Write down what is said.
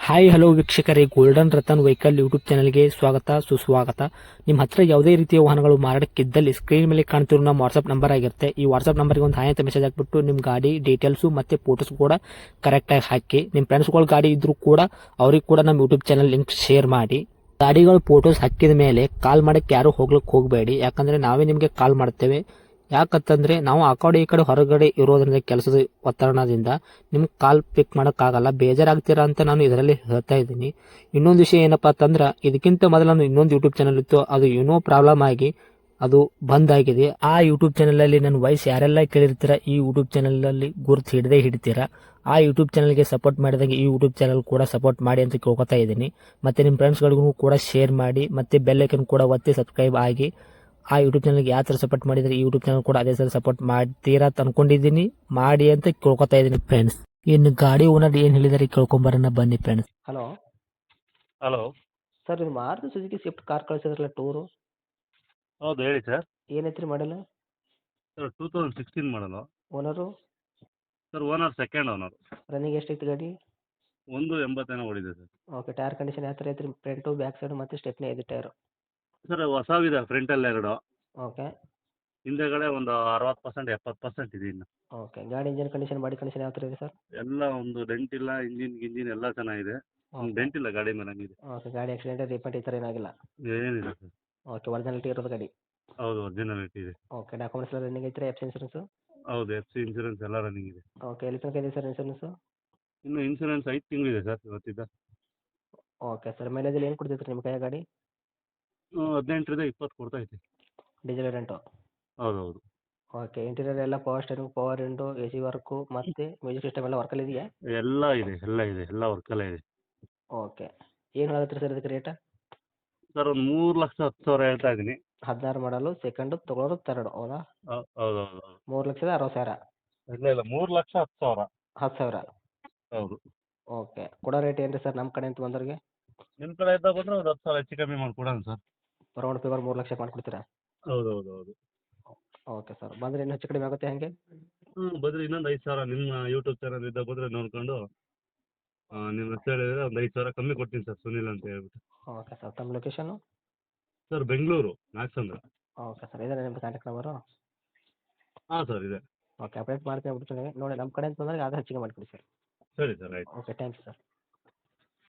Hi hello ವೀಕ್ಷಕರೇ, golden Ratan vehicle YouTube ಚಾನಲ್ಗೆ ಸ್ವಾಗತ ಸುಸ್ವಾಗತ. ನಿಮ್ಮ ಹತ್ರ ಯಾವುದೇ ರೀತಿಯ ವಾಹನಗಳು ಮಾರಾಟಕ್ಕಿದ್ದಲ್ಲಿ ಸ್ಕ್ರೀನ್ ಮೇಲೆ ಕಾಣ್ತಿರೋ ನಮ್ಮ ವಾಟ್ಸ್ಆಪ್ ನಂಬರ್ ಆಗಿರುತ್ತೆ. ಈ ವಾಟ್ಸ್ಆಪ್ ನಂಬರ್ಗೆ ಒಂದು ಹಾಯ್ ಅಂತ ಮೆಸೇಜ್ ಹಾಕ್ಬಿಟ್ಟು ನಿಮ್ಮ ಗಾಡಿ ಡೀಟೇಲ್ಸು ಮತ್ತೆ ಫೋಟೋಸ್ ಕೂಡ ಕರೆಕ್ಟಾಗಿ ಹಾಕಿ. ನಿಮ್ಮ ಫ್ರೆಂಡ್ಸ್ಗಳ ಗಾಡಿ ಇದ್ರೂ ಕೂಡ ಅವ್ರಿಗೆ ಕೂಡ ನಮ್ಮ ಯೂಟ್ಯೂಬ್ ಚಾನಲ್ ಲಿಂಕ್ ಶೇರ್ ಮಾಡಿ. ಗಾಡಿಗಳು ಫೋಟೋಸ್ ಹಾಕಿದ ಮೇಲೆ ಕಾಲ್ ಮಾಡಕ್ಕೆ ಯಾರು ಹೋಗ್ಲಿಕ್ಕೆ ಹೋಗಬೇಡಿ, ಯಾಕಂದ್ರೆ ನಾವೇ ನಿಮಗೆ ಕಾಲ್ ಮಾಡ್ತೇವೆ. ಯಾಕಂತಂದ್ರೆ ನಾವು ಆ ಕಡೆ ಈ ಕಡೆ ಹೊರಗಡೆ ಇರೋದ್ರಿಂದ ಕೆಲಸದ ಒತ್ತಡದಿಂದ ನಿಮ್ಗೆ ಕಾಲ್ ಪಿಕ್ ಮಾಡೋಕ್ಕಾಗಲ್ಲ, ಬೇಜಾರಾಗ್ತೀರಾ ಅಂತ ನಾನು ಇದರಲ್ಲಿ ಹೇಳ್ತಾ ಇದ್ದೀನಿ. ಇನ್ನೊಂದು ವಿಷಯ ಏನಪ್ಪಾ ಅಂತಂದ್ರೆ, ಇದಕ್ಕಿಂತ ಮೊದಲು ನಾನು ಇನ್ನೊಂದು ಯೂಟ್ಯೂಬ್ ಚಾನಲ್ ಇತ್ತು, ಅದು ಏನೋ ಪ್ರಾಬ್ಲಮ್ ಆಗಿ ಅದು ಬಂದ್ ಆಗಿದೆ. ಆ ಯೂಟ್ಯೂಬ್ ಚಾನಲ್ ಅಲ್ಲಿ ನನ್ನ ವಾಯ್ಸ್ ಯಾರೆಲ್ಲ ಕೇಳಿರ್ತೀರಾ, ಈ ಯೂಟ್ಯೂಬ್ ಚಾನಲ್ ಅಲ್ಲಿ ಗುರುತು ಹಿಡದೇ ಹಿಡಿತೀರಾ. ಆ ಯೂಟ್ಯೂಬ್ ಚಾನಲ್ಗೆ ಸಪೋರ್ಟ್ ಮಾಡಿದಾಗ ಈ ಯೂಟ್ಯೂಬ್ ಚಾನಲ್ ಕೂಡ ಸಪೋರ್ಟ್ ಮಾಡಿ ಅಂತ ಕೇಳ್ಕೊತಾ ಇದ್ದೀನಿ. ಮತ್ತೆ ನಿಮ್ಮ ಫ್ರೆಂಡ್ಸ್ಗಳಿಗೂ ಕೂಡ ಶೇರ್ ಮಾಡಿ, ಮತ್ತೆ ಬೆಲ್ ಐಕನ್ ಕೂಡ ಒತ್ತಿ ಸಬ್ಸ್ಕ್ರೈಬ್ ಆಗಿ. ಆ ಯೂಟ್ಯೂಬ್ ಚಾನಲ್ಗೆ ಯಾವ ಥರ ಸಪೋರ್ಟ್ ಮಾಡಿದ್ರೆ ಈ ಯೂಟ್ಯೂಬ್ ಚಾನಲ್ ಕೂಡ ಅದೇ ಥರ ಸಪೋರ್ಟ್ ಮಾಡ್ತೀರಾ ಅಂತ ಅನ್ಕೊಂಡಿದ್ದೀನಿ. ಮಾಡಿ ಅಂತ ಕೇಳ್ಕೊತಾ ಇದ್ದೀನಿ ಫ್ರೆಂಡ್ಸ್. ಇನ್ನು ಗಾಡಿ ಓನರ್ ಏನು ಹೇಳಿದಾರೆ ಕೇಳ್ಕೊಂಬರೋಣ ಬನ್ನಿ ಫ್ರೆಂಡ್ಸ್. Hello hello. ಸರ್, ಇದು ಮಾರುತಿ ಸುಜುಕಿ ಸ್ವಿಫ್ಟ್ ಕಾರ್ ಕಳಿಸಿದ್ರಲ್ಲ ಟೂರು, ಹೌದು ಹೇಳಿ ಸರ್. ಏನೈತ್ರಿ ಮಾಡಲು? ಸರ್ 2016 ಮಾಡಲು. Owner? Sir owner second owner. Running ಎಷ್ಟೈತಿ ಗಾಡಿ? 180 ಓಡಿದೆ ಸರ್. ಓಕೆ, ಟೈರ್ ಕಂಡೀಷನ್ ಯಾವ ಥರ ಐತ್ರಿ? ಫ್ರಂಟು ಬ್ಯಾಕ್ ಸೈಡ್ ಮತ್ತು ಸ್ಟೆಪ್ನಿ ಐದು ಟೈರು. ಸರ್ ಹೊಸವಿದೆ, ಫ್ರಂಟಲ್ಲಿ 2, ಓಕೆ. ಹಿಂದೆಗಡೆ ಒಂದು 60% 70% ಇದೆ ಇನ್ನು. ಓಕೆ, ಗಾಡಿ ಇಂಜಿನ್ ಕಂಡೀಷನ್ ಬಾಡಿ ಕಂಡೀಷನ್ ಯಾವ ಥರ ಇದೆ ಸರ್? ಎಲ್ಲ ಒಂದು ಡೆಂಟ್ ಇಲ್ಲ, ಇಂಜಿನ್ ಎಲ್ಲ ಚೆನ್ನಾಗಿದೆ. ಒಂದು ಡೆಂಟ್ ಇಲ್ಲ ಗಾಡಿ ಮೇಲೆ ಹಂಗಿದೆ. ಓಕೆ, ಗಾಡಿ ಆಕ್ಸಿಡೆಂಟ್ ರಿಪೇಂಟ್ ಈ ಥರ ಏನಾಗಿಲ್ಲ? ಏನಿಲ್ಲ ಸರ್. ಓಕೆ, ಒರಿಜಿನಾಲಿಟಿ ಇರೋದು ಗಾಡಿ? ಹೌದು ಒರಿಜಿನಾಲಿಟಿ ಇದೆ. ಓಕೆ, ಡಾಕ್ಯುಮೆಂಟ್ಸ್ ಎಲ್ಲ ರನ್ನಿಂಗ್ ಐತ್ರಿ? F insurance? ಹೌದು FC ಇನ್ಸೂರೆನ್ಸ್ ಎಲ್ಲ ರನ್ನಿಂಗ್ ಇದೆ. ಓಕೆ, ಎಲ್ಲಿ ತನಕ ಇದೆ ಸರ್ ಇನ್ಸೂರೆನ್ಸು? ಇನ್ನು ಇನ್ಸೂರೆನ್ಸ್ 5 ತಿಂಗಳಿದೆ ಸರ್ ಇವತ್ತಿದ್ದ. ಓಕೆ ಸರ್, ಮೈಲೇಜಲ್ಲಿ ಏನು ಕೊಡ್ತೈತ್ರಿ ನಿಮ್ಮ ಕೈಯ ಗಾಡಿ? 18ರಿಂದ 20 ಕೊಡ್ತಾ ಐತಿ. Diesel rent? ಹೌದು ಹೌದು. ಓಕೆ, ಇಂಟೀರಿಯರ್ ಎಲ್ಲ power steering, power window, AC work ಮತ್ತು ಮ್ಯೂಸಿಕ್ ಸಿಸ್ಟಮ್ ಎಲ್ಲ ವರ್ಕಲ್ಲಿ ಇದೆಯಾ? ಎಲ್ಲ ಇದೆ, ಎಲ್ಲ ವರ್ಕಲ್ಲೇ ಇದೆ. ಓಕೆ, ಏನು ಹೇಳತ್ತೀರಿ ಸರ್ ಇದಕ್ಕೆ ರೇಟ? ಸರ್ ಒಂದು 3,10,000 ಹೇಳ್ತಾ ಇದ್ದೀನಿ. 16 ಮಾಡಲು, ಸೆಕೆಂಡು ತೊಗೊಳೋರು ತರ್ಡು, ಹೌದಾ? ಹೌದು ಹೌದು ಹೌದು. 3,60,000? ಇಲ್ಲ 3,10,000. 10,000? ಹೌದು. ಓಕೆ, ಕೊಡೋ ರೇಟ್ ಏನು ರೀ ಸರ್ ನಮ್ಮ ಕಡೆ ಅಂತ ಬಂದವ್ರಿಗೆ? ನಿಮ್ಮ ಕಡೆ ಇದ್ದಾಗ ಬಂದರೆ ಒಂದು 10,000 ಹೆಚ್ಚು ಕಮ್ಮಿ ಮಾಡಿಕೊಡೋಣ ಸರ್. ರೌಂಡ್ ಫಿಗರ್ 3 ಲಕ್ಷ ಮಾಡ್ಕೊಡ್ತೀರಾ? ಹೌದು ಹೌದು ಹೌದು. ಓಕೆ ಸರ್, ಬಂದರೆ ಇನ್ನೂ ಹೆಚ್ಚು ಕಡಿಮೆ ಆಗುತ್ತೆ ಹಾಗೆ? ಬಂದರೆ ಇನ್ನೊಂದು 5,000 ನಿಮ್ಮ ಯೂಟ್ಯೂಬ್ ಚಾನಲ್ ಇದ್ದಾಗ ಬಂದರೆ ನೋಡ್ಕೊಂಡು ನಿಮ್ಮ ಹೆಸರು ಹೇಳಿದರೆ ಒಂದು 5,000 ಕಮ್ಮಿ ಕೊಡ್ತೀನಿ ಸರ್, ಸುನಿಲ್ ಅಂತ ಹೇಳ್ಬಿಟ್ಟು. ಓಕೆ ಸರ್, ತಮ್ಮ location? Sir Bengaluru Nagasandra. Okay sir, ಇದೇ ನಿಮ್ಮ ಕಾಂಟ್ಯಾಕ್ಟ್ ನಂಬರು? ಹಾಂ ಸರ್ ಇದೆ. ಓಕೆ, ಅಪ್ಡೇಟ್ ಮಾಡ್ತೀನಿ ಬಿಡ್ತೀನಿ ನೋಡಿ. ನಮ್ಮ ಕಡೆ ಅಂತ ಬಂದಾಗ ಅದು ಹೆಚ್ಚಿಗೆ ಮಾಡಿಕೊಡಿ ಸರ್. ಸರಿ ಸರ್ ಆಯ್ತು. Okay, thank you sir.